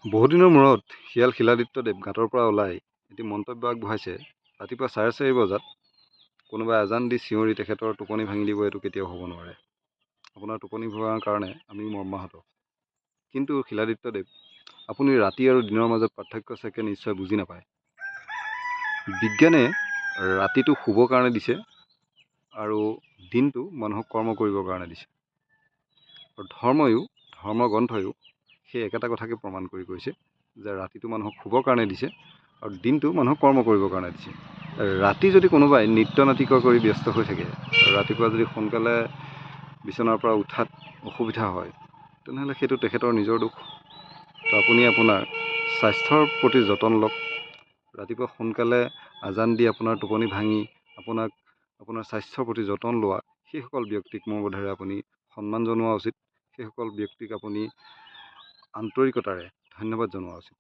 বহুদিনৰ মূৰত শিয়াল শিলাদিত্যদেৱ ঘাটৰ পৰা ওলাই এটি মন্তব্য আগবঢ়াইছে। ৰাতিপুৱা 4:30 বজাত কোনোবাই আজান দি চিঞৰি তেখেতৰ টোপনি ভাঙি দিব, এইটো কেতিয়াও হ'ব নোৱাৰে। আপোনাৰ টোপনি ভঙাৰ কাৰণে আমি মৰ্মাহত। কিন্তু শিলাদিত্যদেৱ, আপুনি ৰাতি আৰু দিনৰ মাজত পাৰ্থক্য চাগে নিশ্চয় বুজি নাপায়। বিজ্ঞানে ৰাতিটো শুবৰ কাৰণে দিছে আৰু দিনটো মানুহক কৰ্ম কৰিবৰ কাৰণে দিছে। আৰু ধৰ্মগ্ৰন্থয়ো সেই একেটা কথাকে প্ৰমাণ কৰি কৈছে যে ৰাতিটো মানুহক শুবৰ কাৰণে দিছে আৰু দিনটো মানুহক কৰ্ম কৰিবৰ কাৰণে দিছে। ৰাতি যদি কোনোবাই নৃত্য নাটিকা কৰি ব্যস্ত হৈ থাকে, ৰাতিপুৱা যদি সোনকালে বিচনাৰ পৰা উঠাত অসুবিধা হয়, তেনেহ'লে সেইটো তেখেতৰ নিজৰ দুখ। তো আপুনি আপোনাৰ স্বাস্থ্যৰ প্ৰতি যতন লওক। ৰাতিপুৱা সোনকালে আজান দি আপোনাৰ টোপনি ভাঙি আপোনাৰ স্বাস্থ্যৰ প্ৰতি যতন লোৱা সেইসকল ব্যক্তিক মোৰ বোধেৰে আপুনি সন্মান জনোৱা উচিত। সেইসকল ব্যক্তিক আপুনি আন্তৰিকতাৰে ধন্যবাদ জনোৱা উচিত।